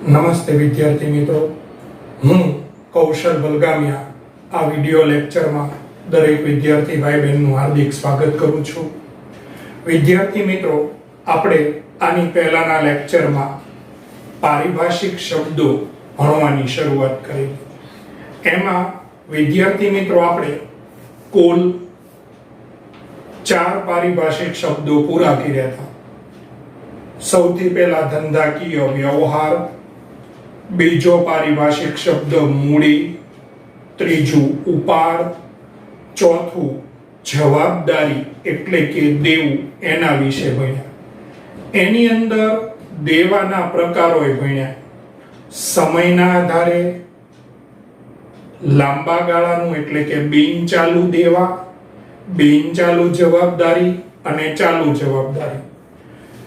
નમસ્તે વિદ્યાર્થી મિત્રો, હું કૌશલ બલગામિયા આ વિડિયો લેક્ચરમાં દરેક વિદ્યાર્થી ભાઈ બહેનનું હાર્દિક સ્વાગત કરું છું. વિદ્યાર્થી મિત્રો, આપણે આની પહેલાના લેક્ચરમાં પારિભાષિક શબ્દો ભણવાની શરૂઆત કરી. એમાં વિદ્યાર્થી મિત્રો આપણે કુલ 4 પારિભાષિક શબ્દો પૂરા કર્યા હતા. સૌથી પહેલા ધંધાકીય વ્યવહાર, બીજો પારિભાષિક શબ્દ મૂડી, ત્રીજું ઉપાડ, ચોથું જવાબદારી એટલે કે દેવું એના વિશે ભણ્યા. એની અંદર દેવાના પ્રકારોય ભણ્યા. સમયના આધારે, લાંબા ગાળાનું એટલે કે બિનચાલુ દેવા, બિનચાલુ જવાબદારી અને ચાલુ જવાબદારી.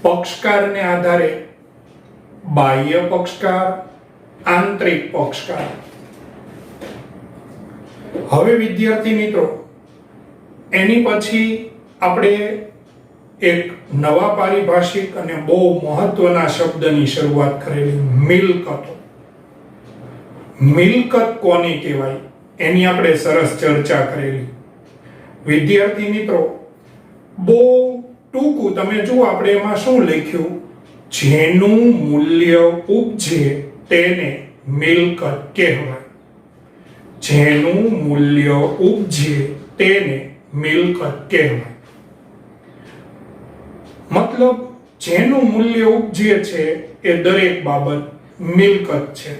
પક્ષકારને આધારે બાહ્ય પક્ષકાર, આંતરિક પક્ષકાર. હવે વિદ્યાર્થી મિત્રો, એની પછી આપણે એક નવા પારિભાષિક અને બહુ મહત્વના શબ્દની શરૂઆત કરેલી, મિલકતો. મિલકત કોને કહેવાય એની આપણે સરસ ચર્ચા કરેલી. વિદ્યાર્થી મિત્રો, બહુ ટૂંકું તમે જુઓ, આપણે એમાં શું લખ્યું? જેનું મૂલ્ય ઉપજે તેને મિલકત કહેવાય. જેનું મૂલ્ય ઉપજે તેને મિલકત કહેવાય. મતલબ જેનું મૂલ્ય ઉપજે છે એ દરેક બાબત મિલકત છે.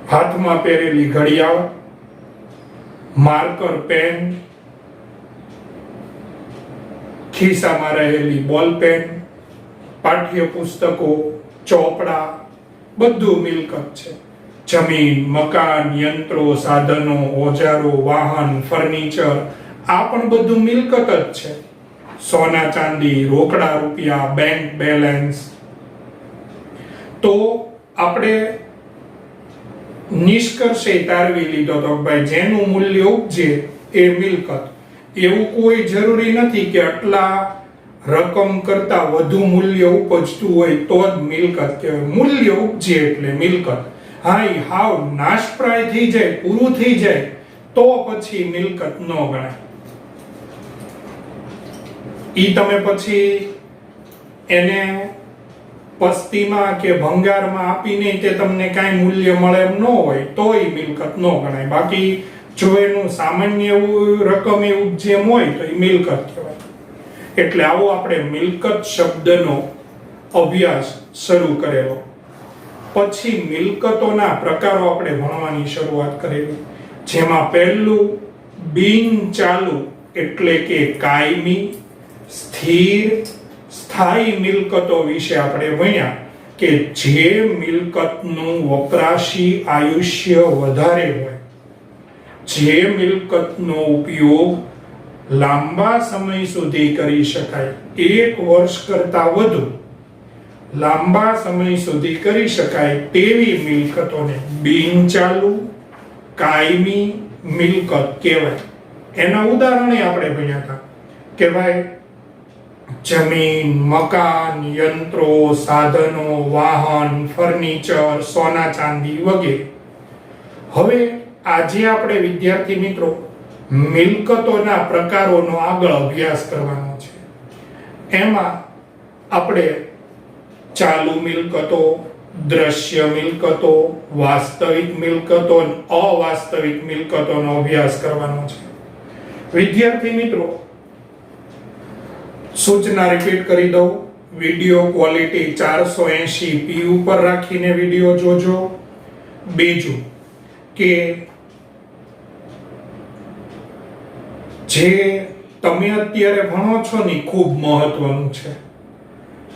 હાથમાં પહેરેલી ઘડિયાળ, માર્કર પેન, ખિસ્સામાં રહેલી બોલ પેન, પાઠ્ય પુસ્તકો, ચોપડા, બધું મિલકત છે. જમીન, મકાન, યંત્રો, સાધનો, ઓજારો, વાહન, ફર્નિચર, આ પણ બધું મિલકત જ છે. સોના ચાંદી, રોકડા રૂપિયા, બેંક બેલેન્સ. તો આપણે નિષ્કર્ષે તારવી લીધો તો ભાઈ જેનું મૂલ્ય ઉપજે એ મિલકત. એવું કોઈ જરૂરી નથી કે આટલા રકમ કરતા વધુ મૂલ્ય ઉપજતું હોય તો જ મિલકત કહેવાય. મૂલ્ય ઉપજે એટલે મિલકત. હા, એ હાવ નાશપ્રાય થઈ જાય, પૂરું થઈ જાય તો પછી મિલકત ન ગણાય. ઈ તમે પછી એને પસ્તીમાં કે ભંગારમાં આપીને તે તમને કાંઈ મૂલ્ય મળે એમ ન હોય તો એ મિલકત ન ગણાય. બાકી જો એનું સામાન્ય એવું રકમ એવું જેમ હોય તો એ મિલકત કહેવાય. એટલે આવો આપણે મિલકત શબ્દનો અભ્યાસ શરૂ કરેલો. પછી મિલકતોના પ્રકારો આપણે ભણવાની શરૂઆત કરેલી, જેમાં પહેલું બિનચાલુ એટલે કે કાયમી, સ્થિર, સ્થાયી મિલકતો વિશે આપણે ભણ્યા કે જે મિલકતનું વપરાશી આયુષ્ય વધારે હોય, જે મિલકતનો ઉપયોગ લાંબા સમય સુધી કરી શકાય, 1 વર્ષ કરતા વધુ લાંબા સમય સુધી કરી શકાય તેવી મિલકતોને બિનચાલુ કાયમી મિલકત કહેવાય. એના ઉદાહરણો આપણે ભણ્યા હતા કે ભાઈ જમીન, મકાન, યંત્રો, સાધનો, વાહન, ફર્નિચર, સોના ચાંદી વગેરે. હવે આજે આપણે વિદ્યાર્થી મિત્રો મિલકતોના પ્રકારોનો આગળ અભ્યાસ કરવાનો છે. એમાં આપણે ચાલુ મિલકતો, દ્રશ્ય મિલકતો, વાસ્તવિક મિલકતો અને અવાસ્તવિક મિલકતોનો અભ્યાસ કરવાનો છે. વિદ્યાર્થી મિત્રો, સૂચના રિપીટ કરી દઉં. વિડિયો ક્વોલિટી 480p ઉપર રાખીને વિડિયો જોજો. બીજું કે જે તમે અત્યારે ભણો છો ને ખૂબ મહત્વનું છે.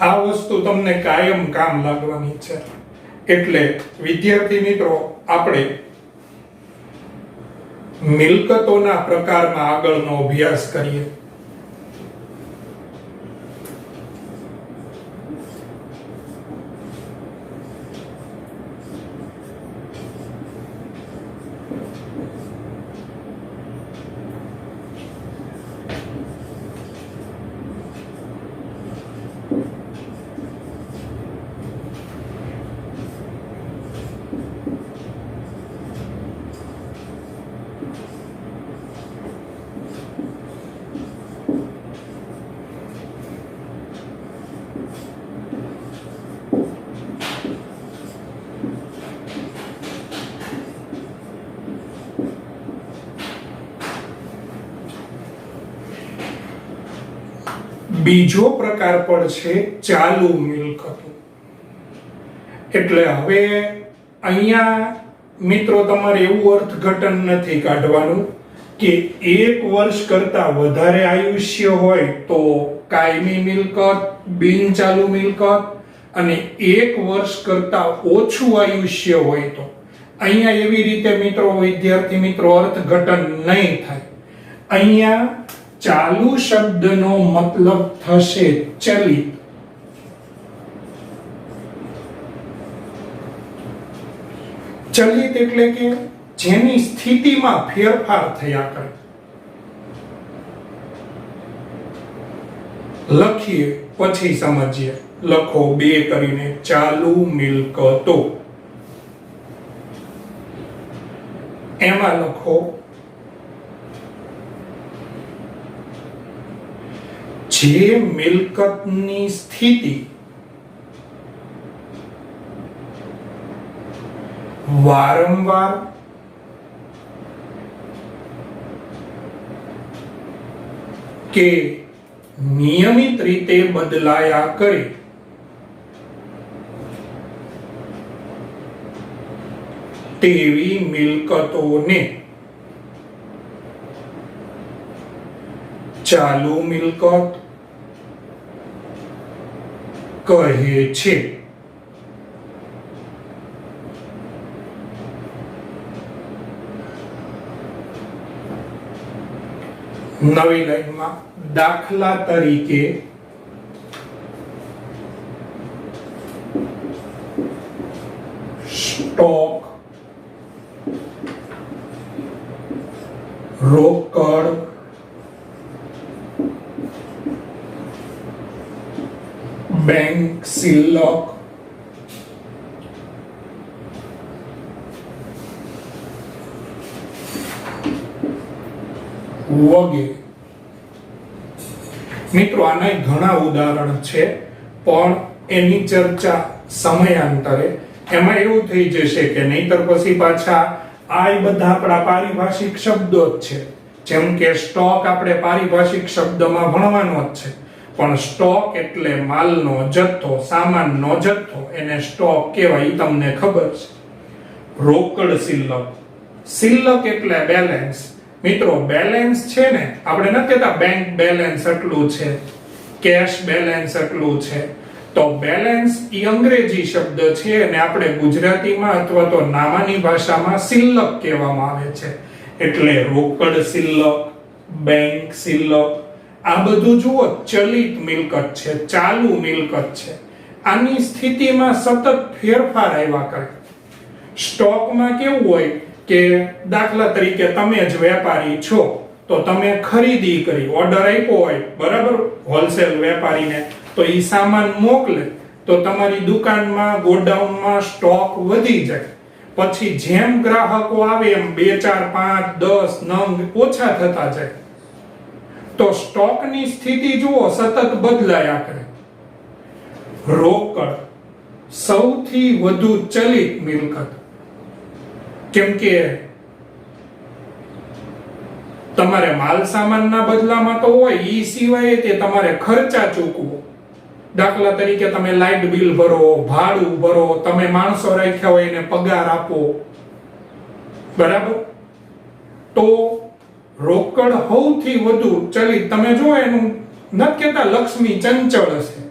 આ વસ્તુ તમને કાયમ કામ લાગવાની છે. એટલે વિદ્યાર્થી મિત્રો, આપણે મિલકતોના પ્રકારમાં આગળનો અભ્યાસ કરીએ. બીજો પ્રકાર પણ છે ચાલુ મિલકતો. એટલે હવે અહીંયા મિત્રો તમારે એવું અર્થઘટન નથી કાઢવાનું કે 1 વર્ષ કરતા વધારે આયુષ્ય હોય તો કાયમી મિલકત, બિનચાલુ મિલકત, અને 1 વર્ષ કરતા ઓછું આયુષ્ય હોય તો. અહીંયા એવી રીતે મિત્રો, વિદ્યાર્થી મિત્રો, અર્થઘટન નહીં થાય. અહીંયા ચાલુ શબ્દનો મતલબ થશે ચલિત. ચલિત એટલે કે જેની સ્થિતિમાં ફેરફાર થયા કરે. લખીએ પછી સમજીએ. લખો 2 કરીને, ચાલુ મિલકતો. એમાં લખો જે મિલકતની સ્થિતિ વારંવાર કે નિયમિત રીતે બદલાયા કરે તેવી મિલકતોને ચાલુ મિલકત કહે છે. નવી લાઈનમાં દાખલા તરીકે સ્ટોક, રોકડ, બેંક સિલક, વગેરે. મિત્રો આના ઘણા ઉદાહરણ છે પણ એની ચર્ચા સમયાંતરે. એમાં એવું થઈ જશે કે નહીતર પછી પાછા આ બધા આપણા પારિભાષિક શબ્દો જ છે. જેમ કે સ્ટોક આપણે પારિભાષિક શબ્દમાં ભણવાનો જ છે, પણ સ્ટોક એટલે માલનો જથ્થો, સામાનનો જથ્થો, એને સ્ટોક કહેવાય, તમને ખબર છે. રોકડ સિલક, સિલક એટલે બેલેન્સ. મિત્રો બેલેન્સ છે ને, આપણે નથી કહેતા બેંક બેલેન્સ એટલું છે, કેશ બેલેન્સ એટલું છે. તો બેલેન્સ ઈ અંગ્રેજી શબ્દ છે અને આપણે ગુજરાતીમાં અથવા તો નામાની ભાષામાં સિલક કહેવામાં આવે છે. એટલે રોકડ સિલક, બેંક સિલક, આ બધું જુઓ ચલિત મિલકત છે, ચાલુ મિલકત છે. આની સ્થિતિમાં સતત ફેરફાર આવ્યા કરે. સ્ટોકમાં કેવું હોય કે દાખલા તરીકે તમે જ વેપારી છો તો તમે ખરીદી કરી, ઓર્ડર આપ્યો હોય બરાબર હોલસેલ વેપારીને, તો એ સામાન મોકલે તો તમારી દુકાનમાં, ગોડાઉનમાં સ્ટોક વધી જાય. પછી જેમ ગ્રાહકો આવે એમ 2, 4, 5, 10 નંગ ઓછા થતા જાય. તો સ્ટોકની સ્થિતિ જુઓ સતત બદલાયા કરે. રોકડ સૌથી વધુ ચલિત મિલકત, કેમ કે તમારે માલ સામાનના બદલામાં તો હોય, ઈ સિવાય તે તમારે ખર્ચા ચૂકવો. દાખલા તરીકે તમે લાઇટ બિલ ભરો, ભાડું ભરો, તમે માણસો રાખ્યા હોય એને પગાર આપો, બરાબર. તો રોકડ સૌથી વધુ ચલિત. તમે જો એનું નથી કહેતા લક્ષ્મી ચંચળ હશે,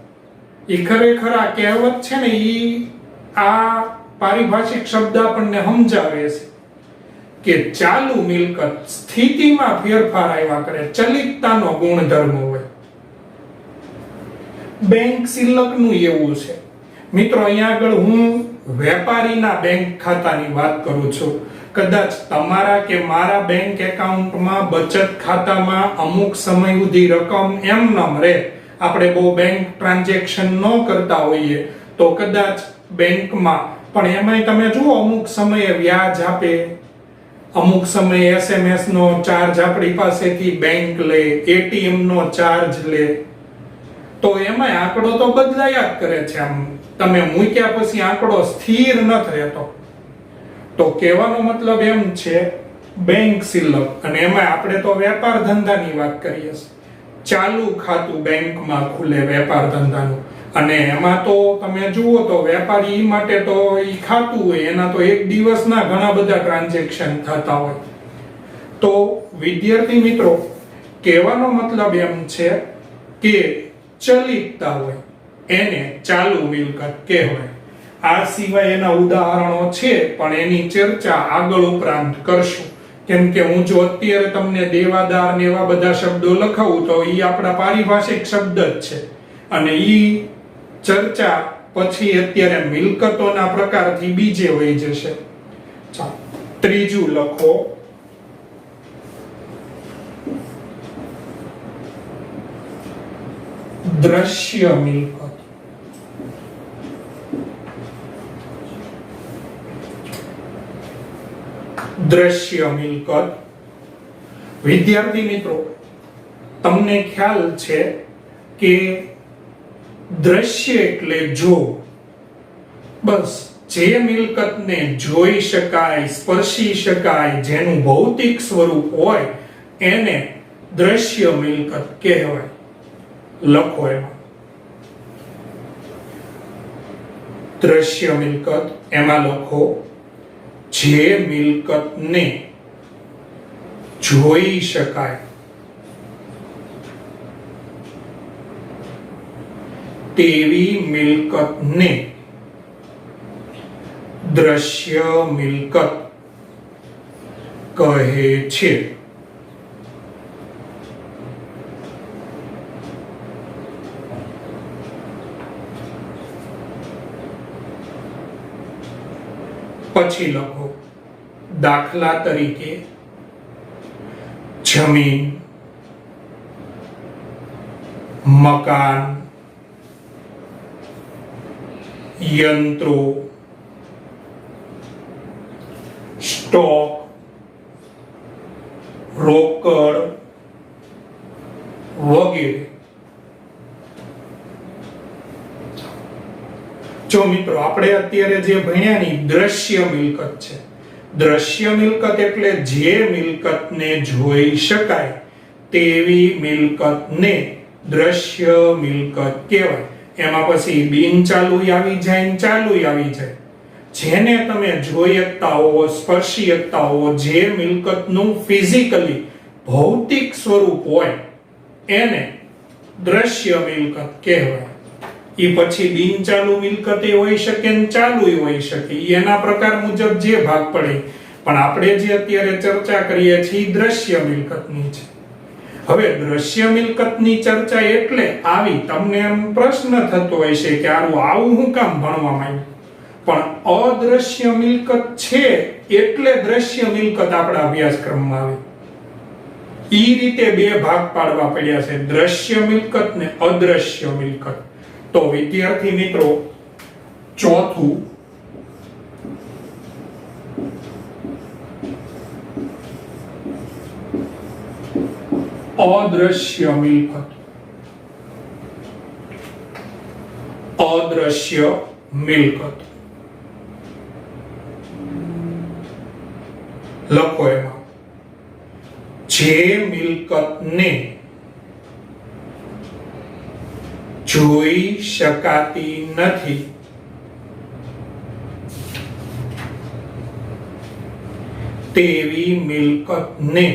એ ખરેખર આ કહેવત છે ને, ઈ આ પારિભાષિક શબ્દ આપણને સમજાવે છે કે ચાલુ મિલકત સ્થિતિમાં ફેરફાર આવ્યા કરે, ચલિતતાનો ગુણધર્મ હોય. બેંક સિલકનું એવું છે. મિત્રો અહીંયા આગળ હું વેપારીના બેંક ખાતાની વાત કરું છું. કદાચ તમારા કે મારા બેંક એકાઉન્ટમાં, બચત ખાતામાં અમુક સમય સુધી રકમ એમનેમ રહે, આપણે બહુ બેંક ટ્રાન્ઝેક્શન ન કરતા હોઈએ તો કદાચ બેંકમાં, પણ એમાંય તમે જુઓ અમુક સમયે વ્યાજ આપે, અમુક સમયે SMS નો ચાર્જ આપણી પાસેથી બેંક લે, ATM નો ચાર્જ લે. તો એમાં આંકડો તો બદલાયા જ કરે છે. આમ તમે મૂક્યા પછી આંકડો સ્થિર નથી રહેતો. તો કહેવાનો મતલબ એમ છે બેંક સિલક, અને એમાં આપણે તો વેપાર ધંધાની વાત કરીએ છીએ. ચાલુ ખાતું બેંકમાં ખુલે વેપાર ધંધાનું, અને એમાં તો તમે જુઓ તો વેપારી માટે તો ઈ ખાતું હોય એના તો એક દિવસના ઘણા બધા ટ્રાન્ઝેક્શન થતા હોય. તો વિદ્યાર્થી મિત્રો, કહેવાનો મતલબ એમ છે કે ચલિતતા હોય એને ચાલુ મિલકત કહેવાય. આ સિવાય એના ઉદાહરણો છે પણ એની ચર્ચા આગળ ઉપરાંત કરશું, કેમ કે હું જો અત્યારે તમને દેવાદાર ને એવા બધા શબ્દો લખાવું તો ઈ આપણા પારિભાષિક શબ્દ જ છે, અને ઈ ચર્ચા પછી અત્યારે મિલકતોના પ્રકારથી બીજે વહી જશે. ચાલો ત્રીજું લખો, દ્રશ્ય મિલકત. દ્રશ્ય મિલકત. વિદ્યાર્થી મિત્રો, તમને ખ્યાલ છે કે દ્રશ્ય એટલે જો. બસ જે મિલકતને જોઈ શકાય, સ્પર્શી શકાય, જેનું ભૌતિક સ્વરૂપ હોય એને દ્રશ્ય મિલકત કહેવાય. લખો એમાં દ્રશ્ય મિલકત, એમાં લખો જે મિલકતને જોઈ શકાય તેવી મિલકતને દ્રશ્ય મિલકત કહે છે. પછી લખો, દાખલા તરીકે જમીન, મકાન, યંત્રો, સ્ટોક, રોકડ વગેરે. જો મિત્રો, આપણે અત્યારે જે ભણ્યાની દ્રશ્ય મિલકત છે. દ્રશ્ય મિલકત એટલે જે મિલકતને જોઈ શકાય તેવી મિલકતને દ્રશ્ય મિલકત કહેવાય. એમાં પછી બિનચાલુ આવી જાય ને ચાલુ આવી જાય. જેને તમે જોઈ શકતા હો, સ્પર્શી શકતા હો, જે મિલકતનું ફિઝિકલી ભૌતિક સ્વરૂપ હોય એને દ્રશ્ય મિલકત કહેવાય. એ પછી બિનચાલુ મિલકતે હોઈ શકે ને ચાલુ હોઈ શકે, એના પ્રકાર મુજબ જે ભાગ પડે. પણ આપણે જે અત્યારે ચર્ચા કરીએ છીએ દ્રશ્ય મિલકતની છે. હવે દ્રશ્ય મિલકતની ચર્ચા એટલે આવી, તમને એમ પ્રશ્ન થતો હોય છે કે આવું હું કામ ભણવામાં આવ્યું, પણ અદ્રશ્ય મિલકત છે એટલે દ્રશ્ય મિલકત આપણા અભ્યાસક્રમમાં આવે. ઈ રીતે બે ભાગ પાડવા પડ્યા છે, દ્રશ્ય મિલકત ને અદ્રશ્ય મિલકત. તો વિદ્યાર્થી મિત્રો, ચોથું અદ્રશ્ય મિલકત. અદ્રશ્ય મિલકત લખો એમાં જે મિલકતને જોઈ શકાતી નથી તેવી મિલકતને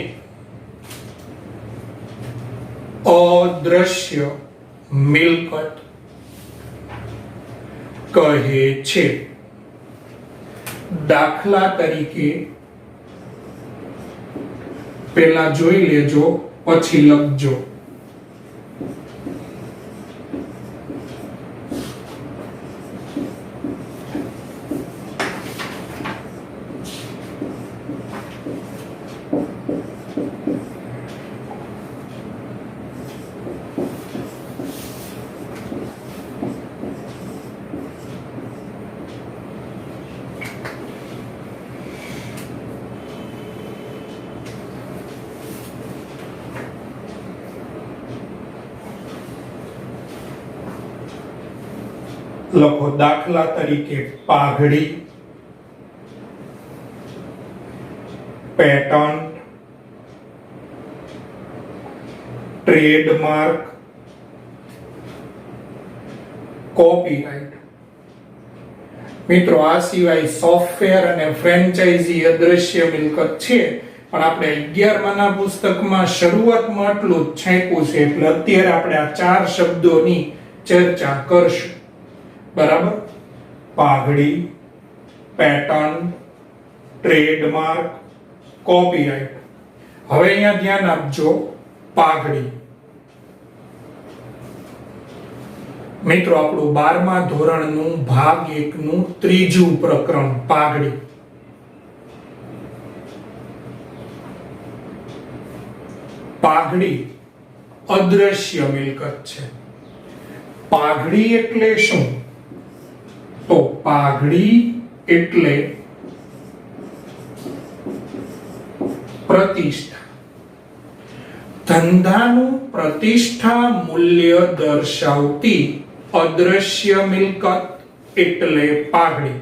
અદ્રશ્ય મિલકત કહે છે. દાખલા તરીકે પહેલા જોઈ લેજો, પછી લખજો. લખો દાખલા તરીકે પાઘડી, પેટન્ટ, ટ્રેડમાર્ક, કોપીરાઇટ. મિત્રો આ સિવાય સોફ્ટવેર અને ફ્રેન્ચાઇઝી અદ્રશ્ય મિલકત છે, પણ આપણે 11માના પુસ્તકમાં શરૂઆતમાં આટલું જ છાંયકું છે, એટલે અત્યારે આપણે આ 4 શબ્દોની ચર્ચા કરશું. બરાબર? પાઘડી, પેટર્ન, ટ્રેડમાર્ક, કોપીરાઇટ. હવે અહીંયા ધ્યાન આપજો. પાઘડી. મિત્રો આપણું 12મા ધોરણનું ભાગ 1નું 3જું પ્રકરણ પાઘડી. પાઘડી અદ્રશ્ય મિલકત છે. પાઘડી એટલે શું? તો પાઘડી એટલે પ્રતિષ્ઠા. ધંધાનું પ્રતિષ્ઠા મૂલ્ય દર્શાવતી અદ્રશ્ય મિલકત એટલે પાઘડી.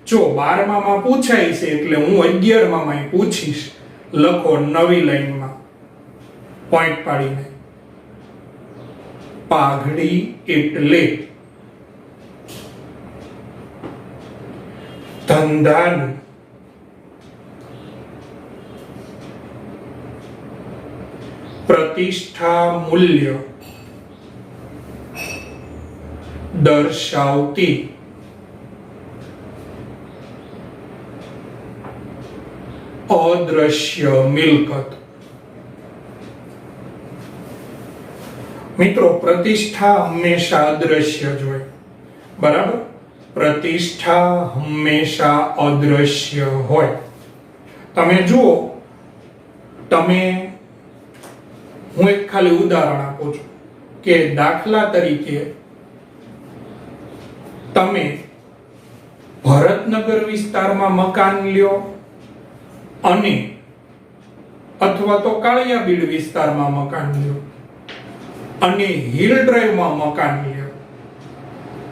જો 12મામાં પૂછાય છે એટલે હું 11મામાં પૂછીશ. લખો નવી લાઈનમાં પોઈન્ટ પાડીને. પાઘડી એટલે ધંધાનું પ્રતિષ્ઠા મૂલ્ય દર્શાવતી અદ્રશ્ય મિલકત. મિત્રો પ્રતિષ્ઠા હંમેશા અદ્રશ્ય જ હોય. બરાબર? પ્રતિષ્ઠા હંમેશા અદ્રશ્ય હોય. તમે જુઓ, હું એક ખાલી ઉદાહરણ આપું છું કે દાખલા તરીકે તમે ભરતનગર વિસ્તારમાં મકાન લ્યો અને અથવા તો કાળિયાબીડ વિસ્તારમાં મકાન લ્યો અને હિલ ડ્રાઈવમાં મકાન લ્યો,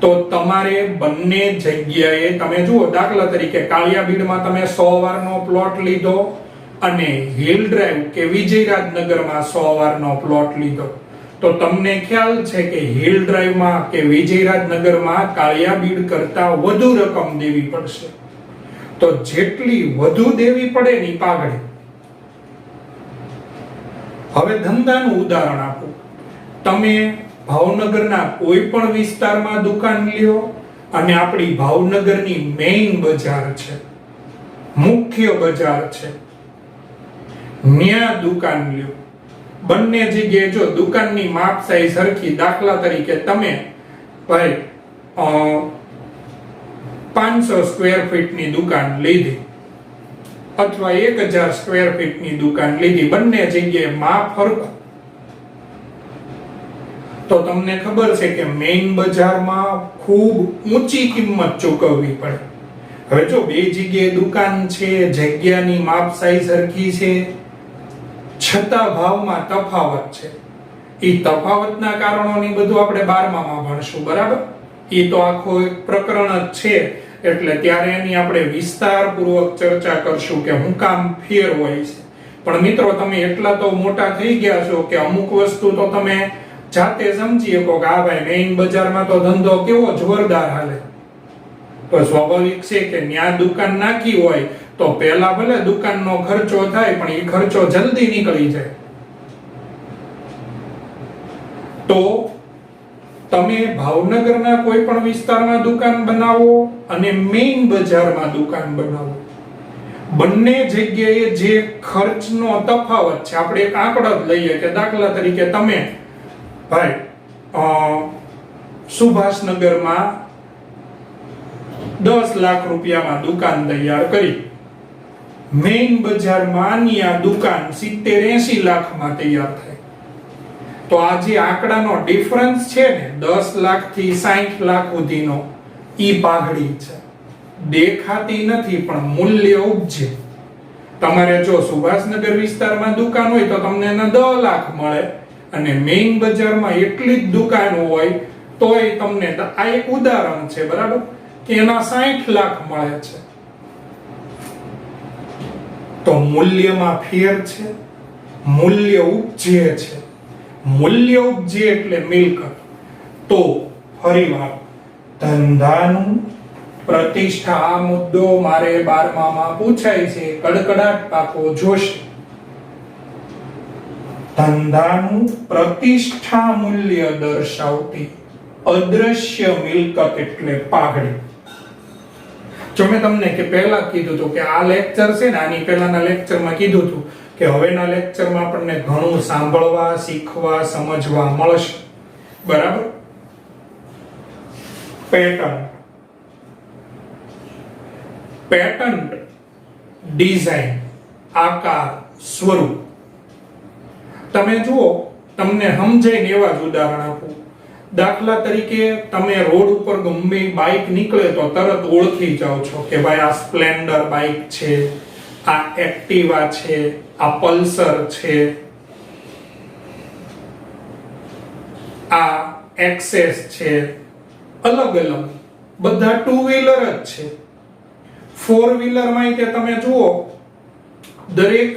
તો તમારે બંને જગ્યાએ તમે જુઓ, દાખલા તરીકે કાળિયાબીડમાં તમે 100 વારનો પ્લોટ લીધો અને હિલ ડ્રાઈવ કે વિજયરાજનગરમાં 100 વારનો પ્લોટ લીધો, તો તમને ખ્યાલ છે કે હિલ ડ્રાઈવમાં કે વિજયરાજનગરમાં કાળિયાબીડ કરતા વધુ રકમ દેવી પડશે. તો જેટલી વધુ દેવી પડે ની પાઘડી. હવે ધંધાનું ઉદાહરણ આપું. તમે ભાવનગરના કોઈ પણ વિસ્તારમાં દુકાન લ્યો અને આપણી ભાવનગરની મેઇન બજાર છે, મુખ્ય બજાર છે, ન્યા દુકાન લ્યો. બંને જગ્યાએ જો દુકાનની માપ સાઈઝ સરખી, દાખલા તરીકે તમે ભાઈ 500 સ્ક્વેર ફીટની દુકાન લીધી અથવા 1000 સ્ક્વેર ફીટની દુકાન લીધી, બંને જગ્યાએ માપ સરખું, તો તમને ખબર છે કે મેઇન બજારમાં ખૂબ ઊંચી કિંમત ચૂકવવી પડે. હવે જો બે જગ્યાએ દુકાન છે, જગ્યાની માપ સાઈઝ સરખી છે, છતાં ભાવમાં તફાવત છે. એ તફાવતના કારણોની બધું આપણે 12મામાં ભણશું. બરાબર? એ તો આખો એક પ્રકરણ જ છે, એટલે ત્યારે એની આપણે વિસ્તારપૂર્વક ચર્ચા કરશું કે શું કામ ફેર હોય છે. પણ મિત્રો તમે એટલા તો મોટા થઈ ગયા છો કે અમુક વસ્તુ તો તમે જાતે સમજી શકો કે આ ભાઈ મેઇન બજારમાં તો ધંધો કેવો જોરદાર હાલે, તો સ્વાભાવિક છે કે ન્યા દુકાન નાખી હોય તો પહેલા ભલે દુકાનનો ખર્ચો થાય પણ એ ખર્ચો જલ્દી નીકળી જાય. તો તમે ભાવનગરના કોઈ પણ વિસ્તારમાં દુકાન બનાવો અને મેઇન બજારમાં દુકાન બનાવો, બંને જગ્યાએ જે ખર્ચનો તફાવત છે, આપણે એક આંકડો જ લઈએ કે દાખલા તરીકે તમે ભાઈ સુભાષનગરમાં 10 લાખ રૂપિયામાં દુકાન તૈયાર કરી, મેઇન બજારમાં આ દુકાન 70-80 લાખમાં તૈયાર થાય, તો આ જે આંકડાનો ડિફરન્સ છે ને 10 લાખ થી 60 લાખ સુધીનો, ઈ પાઘડી છે. દેખાતી નથી પણ મૂલ્ય ઉપજે. તમારે જો સુભાષનગર વિસ્તારમાં દુકાન હોય તો તમને એના 10 લાખ મળે અને મેઇન બજારમાં એટલી જ દુકાન હોય તોય તમને, આ એક ઉદાહરણ છે બરાબર, કે એના 60 લાખ મળે છે. તો મૂલ્યમાં ફેર છે, મૂલ્ય ઉપજે છે. મૂલ્ય ઉપજે એટલે મિલકત. તો ફરીવાર ધંધાનું પ્રતિષ્ઠા, આ મુદ્દો મારે 12માં પૂછાય છે, કડકડાટ પાકો જોશે. ધંધાનું પ્રતિષ્ઠા મૂલ્ય દર્શાવતી અદ્રશ્ય મિલકત એટલે પાઘડી. જો મેં તમને કે પહેલા કીધું હતું કે આ લેક્ચર છે ને, આની પહેલાના લેક્ચરમાં કીધું હતું કે હવેના લેક્ચરમાં આપણને ઘણું સાંભળવા, શીખવા, સમજવા મળશે. બરાબર? પેટન્ટ ડિઝાઇન, આકાર, સ્વરૂપ. તમે જુઓ, તમને સમજાય ને એવા જ ઉદાહરણ આપું. દાખલા તરીકે તમે રોડ ઉપર ગમે બાઇક નીકળે તો તરત ઓળખી જાઓ છો કે ભાઈ આ સ્પ્લેન્ડર બાઇક છે, આ એક્ટિવા છે, આ પલ્સર છે, આ એક્સેસ છે. અલગ અલગ બધા ટુ વ્હીલર જ છે. ફોર વ્હીલર માં કે તમે જુઓ, દરેક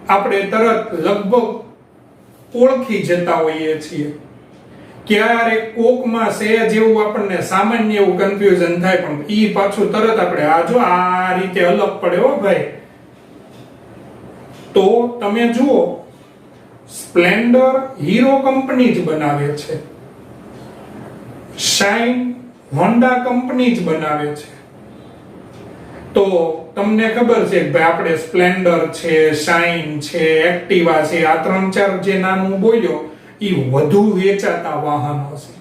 આપણે તરત લગભગ ઓળખી જતા હોઈએ છીએ. ક્યારેક કોકમાં સહેજ જેવું આપણને સામાન્ય એવું કન્ફ્યુઝન થાય, પણ ઈ પાછું તરત આપણે આ જો આ રીતે અલગ પડે હો ભાઈ. તો તમે જુઓ, સ્પ્લેન્ડર હીરો કંપની જ બનાવે છે, શાઇન હોન્ડા કંપની જ બનાવે છે. તો તમને ખબર છે કે ભાઈ આપણે સ્પ્લેન્ડર છે, શાઇન છે, એક્ટિવા છે, આ 3-4 જે નામ હું બોલ્યો એ વધુ વેચાતા વાહનો છે.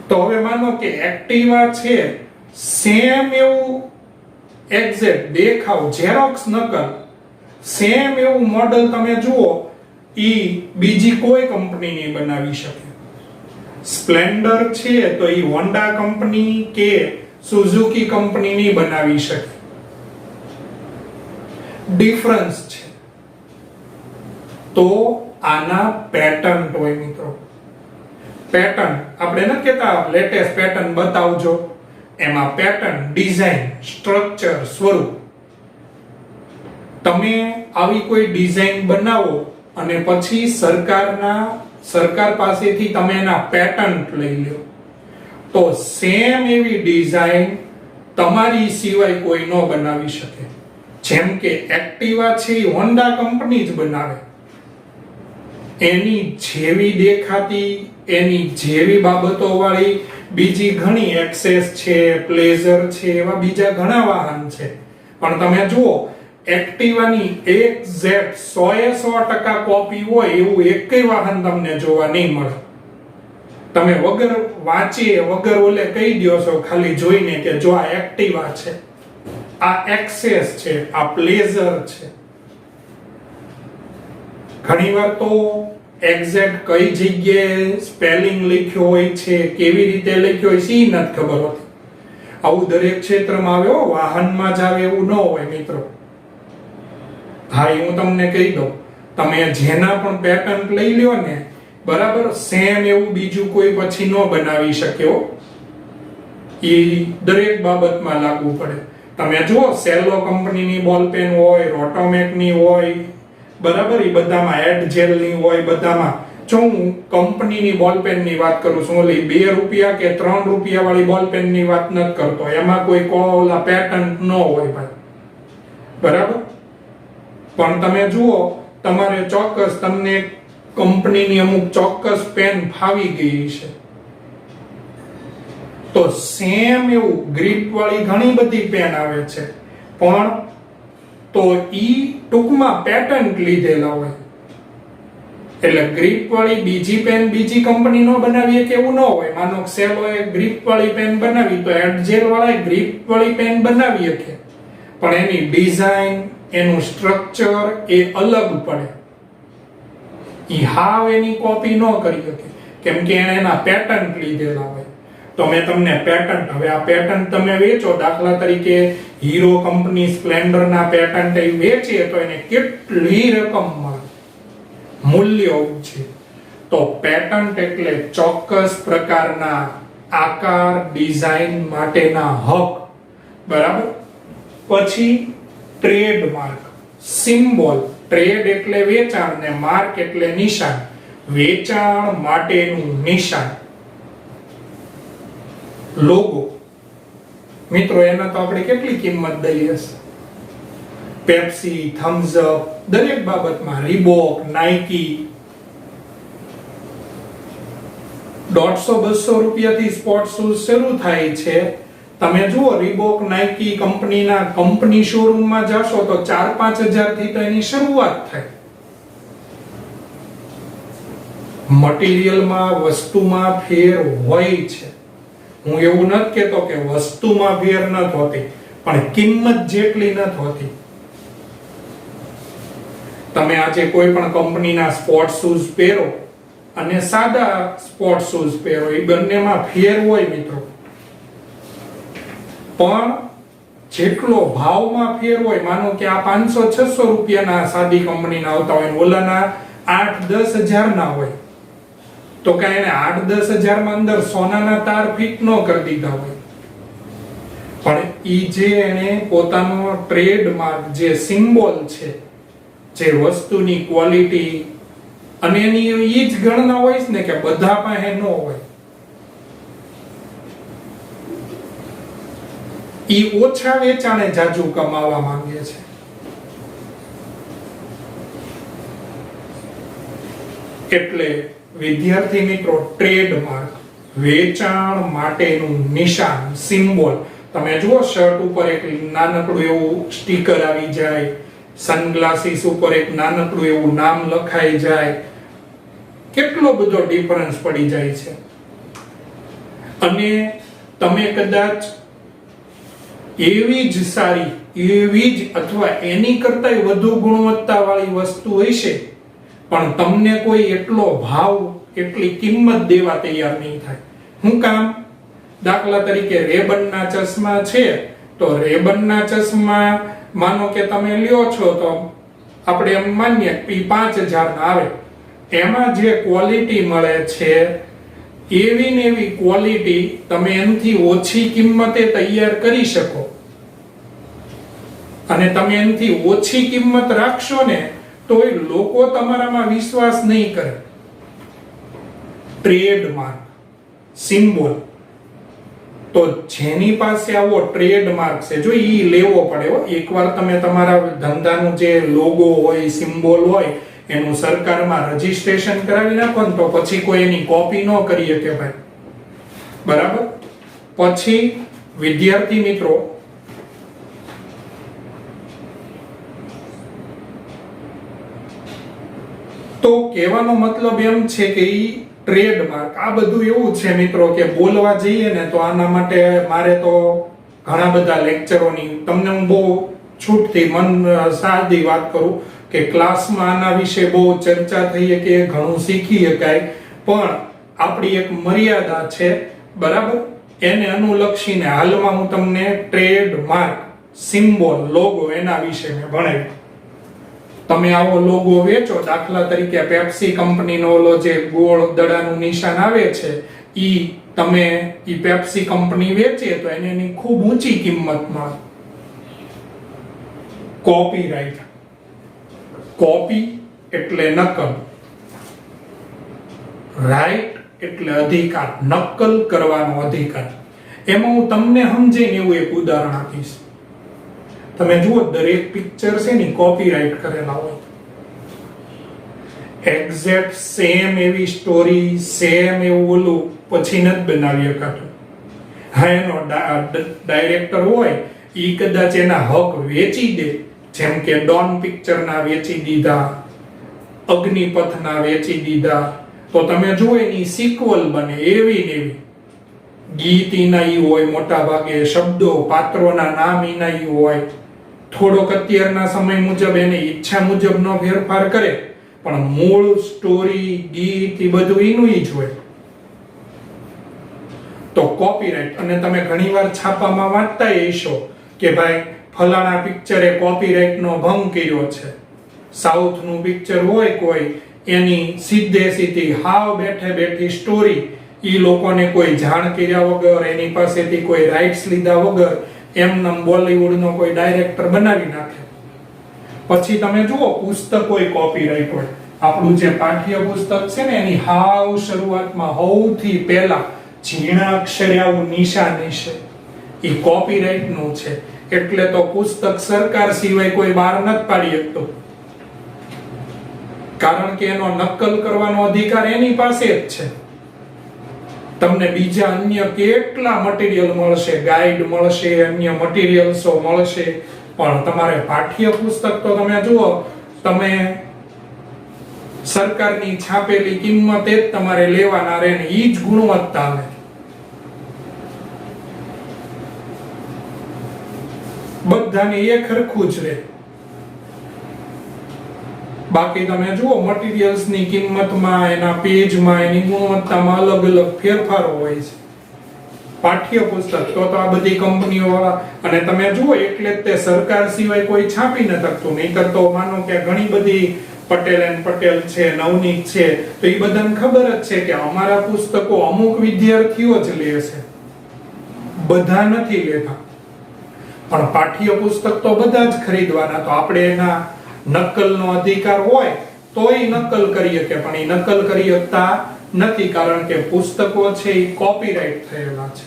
તો હવે માનો કે એક્ટિવા છે, સેમ એવું એક્ઝેક્ટ દેખાવ, ઝેરોક્સ નકલ, સેમ એવું મોડલ તમે જુઓ, ઈ બીજી કોઈ કંપની નહીં બનાવી શકે. સ્પ્લેન્ડર છે તો ઈ હોન્ડા કંપની કે સુઝુકી કંપની નહીં બનાવી શકે. ડિફરન્સ છે. તો આના પેટન્ટ હોય મિત્રો. પેટન્ટ આપણે નથી કહેતા લેટેસ્ટ પેટર્ન બતાવજો, એમાં પેટર્ન, ડિઝાઇન, સ્ટ્રક્ચર, સ્વરૂપ. તમે આવી કોઈ ડિઝાઇન બનાવો અને પછી સરકાર પાસેથી તમે એના પેટન્ટ લઈ લો, તો સેમ એવી ડિઝાઇન તમારી સિવાય કોઈ ન બનાવી શકે. જેમ કે એક્ટિવા છે એ હોન્ડા કંપની જ બનાવે, એની જેવી દેખાતી, એની જેવી બાબતો વાળી બીજી ઘણી એક્સેસ છે, પ્લેઝર છે, એવા બીજા ઘણા વાહન છે. પણ તમે જુઓ, એક્ટિવાની એક્ઝેક્ટ 100% કોપી હોય એવું એકેય વાહન તમને જોવા નહીં મળે. તમે વગર વાંચીએ, વગર ઓલે કહી દો છો ખાલી જોઈને કે જો આ એક્ટિવા છે, આ એક્સેસ છે, આ પ્લેઝર છે. ઘણીવાર તો એક્ઝેક્ટ કઈ જગ્યાએ સ્પેલિંગ લખ્યો હોય છે, કેવી રીતે લખ્યો હોય છે એ નથી ખબર હોતી. આવું દરેક ક્ષેત્રમાં આવે, વાહનમાં જ આવે એવું ન હોય મિત્રો. હા, હું તમને કહી દઉં, તમે જેના પણ પેટન્ટ લઈ લ્યો ને, બરાબર, સેમ એવું બીજું કોઈ પછી ન બનાવી શક્યો. એ દરેક બાબતમાં લાગુ પડે. તમે જુઓ, સેલો કંપનીની બોલ પેન હોય, રોટોમેકની હોય, બરાબર, એ બધામાં એડ જેલની હોય, બધામાં. જો હું કંપનીની બોલ પેનની વાત કરું છું, ઓલી 2 રૂપિયા કે 3 રૂપિયા વાળી બોલ પેનની વાત નથી કરતો. એમાં કોઈ ઓલા પેટન્ટ ન હોય ભાઈ, બરાબર. પણ તમે જુઓ, તમારે ચોક્કસ તમને કંપનીની અમુક ચોક્કસ પેન ફાવી ગઈ છે, તો સેમ એવું ગ્રીપ વાળી ઘણી બધી પેન આવે છે, પણ તો ઈ ટૂંકમાં પેટન્ટ લીધેલા હોય. એટલે ગ્રીપ વાળી બીજી પેન બીજી કંપની નો બનાવીએ કે એવું ન હોય. માનો સેલોએ ગ્રીપ વાળી પેન બનાવી તો એડજેલ વાળા ગ્રીપ વાળી પેન બનાવી શકે, પણ એની ડિઝાઇન, એનું સ્ટ્રક્ચર એ અલગ પડે. ઈ હાવ એની કોપી ન કરી શકે, કેમ કે એને એના પેટન્ટ લીધેલા હોય. તો મેં તમને પેટન્ટ, હવે આ પેટન્ટ તમે વેચો, દાખલા તરીકે હીરો કંપની સ્પ્લેન્ડરના પેટન્ટ એ વેચે તો એને કેટલી રકમ મળે, મૂલ્ય છે. તો પેટન્ટ એટલે ચોક્કસ પ્રકારના આકાર, ડિઝાઇન માટેના હક, બરાબર. પછી ટ્રેડમાર્ક, સિમ્બોલ, ટ્રેડ એટલે વેચાણ ને માર્ક એટલે નિશાન. વેચાણ માટેનું નિશાન, લોગો. મિત્રો એના તો આપણે કેટલી કિંમત દઈએ છે. પેપ્સી, થમ્સ અપ, દરેક બાબતમાં રીબોક, નાઇકી 150-200 રૂપિયાથી સ્પોર્ટ શૂઝ શરૂ થાય છે. તમે જુઓ રીબોક, નાઇકી કંપનીના કંપની શોરૂમમાં જશો તો 4-5 હજારથી તો એની શરૂઆત થાય. મટીરિયલમાં, વસ્તુમાં ફેર હોય છે. હું એવું નથી કહેતો કે વસ્તુમાં ફેર નથી હોતી, પણ કિંમત જેટલી નથી હોતી. તમે આજે કોઈ પણ કંપનીના સ્પોર્ટ શૂઝ પહેરો અને સાદા સ્પોર્ટ શૂઝ પહેરો, એ બંનેમાં ફેર હોય મિત્રો. પણ જેટલો ભાવમાં ફેર હોય, માનો કે આ 500-600 રૂપિયાના સાદી કંપનીના આવતા હોય, ઓલાના 8-10 હજારના હોય, તો કે એને 8-10 હજારમાં અંદર સોનાના તાર ફિટ ન કરી દીધા હોય, પણ ઈ જે એને પોતાનો ટ્રેડમાર્ક, જે સિમ્બોલ છે, જે વસ્તુની ક્વોલિટી અને એની ઈ જ ગણના હોય ને કે બધા પાસે ન હોય. ઈ ઓછા વેચાણે જાજુ કમાવા માંગે છે. એટલે વિદ્યાર્થી મિત્રો, ટ્રેડમાર્ક, વેચાણ માટેનું નિશાન, સિમ્બોલ. તમે જુઓ શર્ટ ઉપર એક નાનકડું એવું સ્ટીકર આવી જાય, સનગ્લાસીસ ઉપર એક નાનકડું એવું નામ લખાઈ જાય, કેટલો બધો ડિફરન્સ પડી જાય છે. અને તમે કદાચ એવી જ સારી, એવી જ અથવા એની કરતાંય વધુ ગુણવત્તાવાળી વસ્તુ હશે, પણ તમને કોઈ એટલો ભાવ, એટલી કિંમત દેવા તૈયાર નહીં થાય. શું કામ? દાખલા તરીકે રેબનના ચશ્મા છે, તો રેબનના ચશ્મા માનો કે તમે લ્યો છો તો આપણે એમ માનીએ કે 5000 ના આવે. એમાં જે ક્વોલિટી મળે છે, એવી ને એવી ક્વોલિટી તમે એનાથી ઓછી કિંમતે તૈયાર કરી શકો, અને તમે એનાથી ઓછી કિંમત રાખશો ને તો એ લોકો તમારામાં વિશ્વાસ નહીં કરે. Trademark, symbol. તો જેની પાસે આવો ટ્રેડમાર્ક છે, જો ઈ લેવો પડે. એકવાર તમે તમારા ધંધાનું જે લોગો હોય, સિમ્બોલ હોય, એનું સરકારમાં રજીસ્ટ્રેશન કરાવી નાખો ને તો પછી કોઈ એની કોપી ન કરી શકે ભાઈ. બરાબર? પછી વિદ્યાર્થી મિત્રો, તો કહેવાનો મતલબ એમ છે કે ઈ ટ્રેડમાર્ક, આ બધું એવું છે મિત્રો કે બોલવા જઈએ ને તો આના માટે મારે તો ઘણા બધા લેક્ચરોની, તમને હું બહુ છૂટથી મન સાદી વાત કરું કે ક્લાસમાં આના વિશે બહુ ચર્ચા થઈ કે ઘણું શીખી શકાય, પણ આપણી એક મર્યાદા છે. બરાબર? એને અનુલક્ષીને હાલમાં હું તમને ટ્રેડમાર્ક, સિમ્બોલ, લોગો એના વિશે મેં ભણાવ્યું. તમે આવો લોગો વેચો, દાખલા તરીકે પેપ્સી કંપનીનો ઓલો જે ગોળ દડાનું નિશાન આવે છે, ઈ પેપ્સી કંપની વેચે તો એને એની ખૂબ ઊંચી કિંમત મળે. કોપીરાઇટ, કોપી એટલે નકલ, રાઇટ એટલે અધિકાર, નકલ કરવાનો અધિકાર. એમાં હું તમને સમજાઈને એવું એક ઉદાહરણ આપીશ. તમે જુઓ, દરેક પિક્ચર છે ને કોપીરાઇટ કરેલા હોય. એક્ઝેક્ટ સેમ એવી સ્ટોરી, સેમ એવું ઓલું પછી નથી બનાવી શકાતું. હા, એનો ડાયરેક્ટર હોય, ઈ કદાચ એના હક વેચી દે, જેમ કે ડોન પિક્ચરના વેચી દીધા, અગ્નિપથના વેચી દીધા, તો તમે જુઓ એની સિક્વલ બને એવી ને એવી. ગીત ઈના ઈ હોય, મોટા ભાગે શબ્દો, પાત્રોના નામ ઈના ઈ હોય. થોડોક અત્યારના સમય મુજબ એની ઈચ્છા મુજબનો ફેરફાર કરે, પણ મૂળ સ્ટોરી, ગીત, એ બધું એનું જ હોય. તો કોપીરાઇટ. અને તમે ઘણીવાર છાપામાં વાંચતા હશો કે ભાઈ ફલાણા પિક્ચરે કોપીરાઇટનો ભંગ કર્યો છે. સાઉથનું પિક્ચર હોય કોઈ, એની સીધે સીધી હાવ બેઠે બેઠી સ્ટોરી, ઈ લોકોને કોઈ જાણ કર્યા વગર, એની પાસેથી કોઈ રાઇટ્સ લીધા વગર એમનેમ બોલિવૂડનો કોઈ ડાયરેક્ટર બનાવી નાખે. પછી તમે જુઓ પુસ્તક હોય કોપીરાઇટ હોય, આપણું જે પાઠ્ય પુસ્તક છે ને એની હાવ શરૂઆતમાં સૌથી પહેલા ઝીણા અક્ષરે આવું નિશાન છે, એ કોપીરાઇટ નું છે. એટલે તો પુસ્તક સરકાર સિવાય કોઈ બહાર નથી પાડી શકતો, કારણ કે એનો નકલ કરવાનો અધિકાર એની પાસે જ છે. તમને બીજા અન્ય કેટલા મટીરીયલ મળશે, ગાઈડ મળશે, અન્ય મટીરીયલ્સો મળશે, પણ તમારે પાઠ્ય પુસ્તક તો તમે જુઓ, તમે સરકારની છાપેલી કિંમતે જ તમારે લેવાના રહે ને ઈ જ ગુણવત્તા આવે. બધાને એક સરખું જ રહે. બાકી તમે જુઓ મટીરીયલ્સ ની કિંમતમાં, એના પેજમાં, એની ગુણવત્તામાં અલગ અલગ ફેરફારો હોય છે. પાઠ્ય પુસ્તક તો આ બધી કંપનીઓ વાળા, અને તમે જુઓ એટલે જ તે સરકાર સિવાય કોઈ છાપી ન શકતું. નહીંતર તો માનો કે ઘણી બધી પટેલ એન્ડ પટેલ છે, નવનીત છે, તો એ બધાને ખબર જ છે કે અમારા પુસ્તકો અમુક વિદ્યાર્થીઓ જ લે છે, બધા નથી લેતા. પણ પાઠ્ય પુસ્તક તો બધા જ ખરીદવાના. તો આપણે એના નકલનો અધિકાર હોય તો એ નકલ કરીએ કે, પણ એ નકલ કરી શકતા નથી, કારણ કે પુસ્તકો છે એ કોપીરાઇટ થયેલા છે.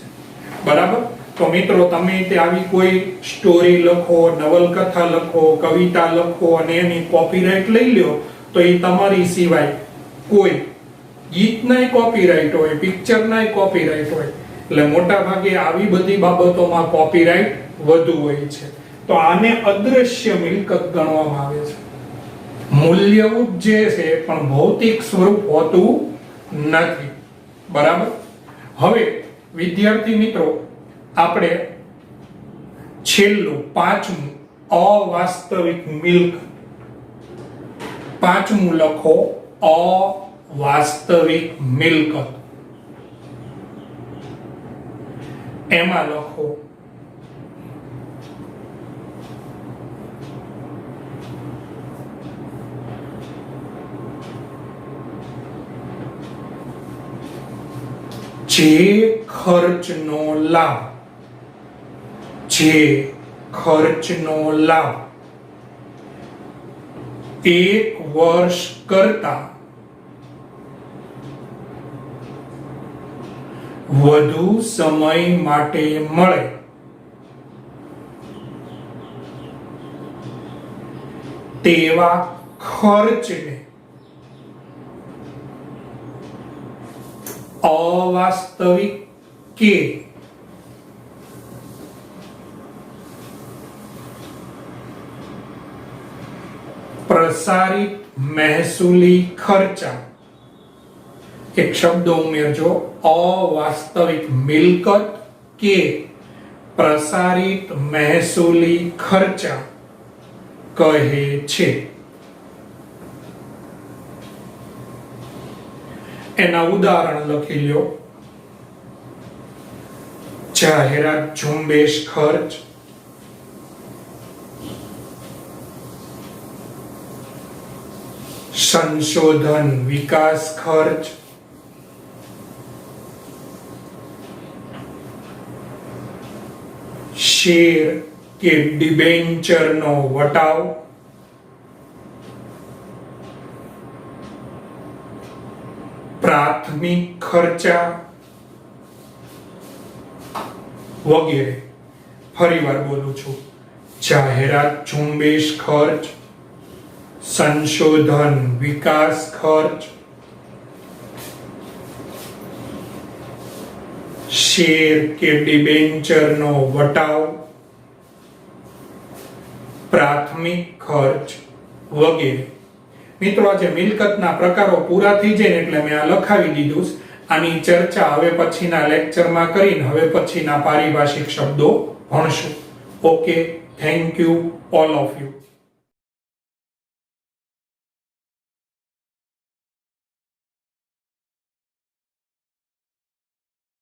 બરાબર? તો મિત્રો, તમે તે આવી કોઈ સ્ટોરી લખો, નવલકથા લખો, કવિતા લખો અને એની કોપીરાઇટ લઈ લ્યો, તો એ તમારી સિવાય કોઈ ગીતનાય કોપીરાઇટ હોય, પિક્ચરનાય કોપીરાઇટ હોય. એટલે મોટા ભાગે આવી બધી બાબતોમાં કોપીરાઇટ વધુ હોય છે. તો આને અદ્રશ્ય મિલકત ગણવામાં આવે છે. મૂલ્યરૂપ જે છે પણ ભૌતિક સ્વરૂપ હોતું નથી. બરાબર? હવે વિદ્યાર્થી મિત્રો, આપણે છેલ્લું પાંચમું અવાસ્તવિક મિલકત, પાંચમું લખો અવાસ્તવિક મિલકત. એમાં લખો જે ખર્ચનો લાભ, જે ખર્ચનો લાભ 1 વર્ષ કરતા વધુ સમય માટે મળે તેવા ખર્ચને અવાસ્તવિક કે પ્રસારિત મહેસૂલી ખર્ચા, એક શબ્દ ઉમેરજો, અવાસ્તવિક મિલકત કે પ્રસારિત મહેસૂલી ખર્ચા કહે છે. એના ઉદાહરણ લખી લ્યો. જાહેરાત ઝુંબેશ ખર્ચ, સંશોધન વિકાસ ખર્ચ, શેર કે ડિબેન્ચરનો વટાવ, પ્રાથમિક ખર્ચા વગેરે. ફરીવાર બોલું છું. જાહેરાત ઝુંબેશ ખર્ચ, સંશોધન વિકાસ ખર્ચ, શેર કે ડિબેન્ચરનો વટાવ, પ્રાથમિક ખર્ચ વગેરે. મિત્રો, આજે મિલકતના પ્રકારો પૂરા થઈ જાય એટલે મેં આ લખાવી દીધું. આની ચર્ચા હવે પછીના લેક્ચરમાં કરીને હવે પછીના પારિભાષિક શબ્દો ભણશું. Okay, thank you all of you.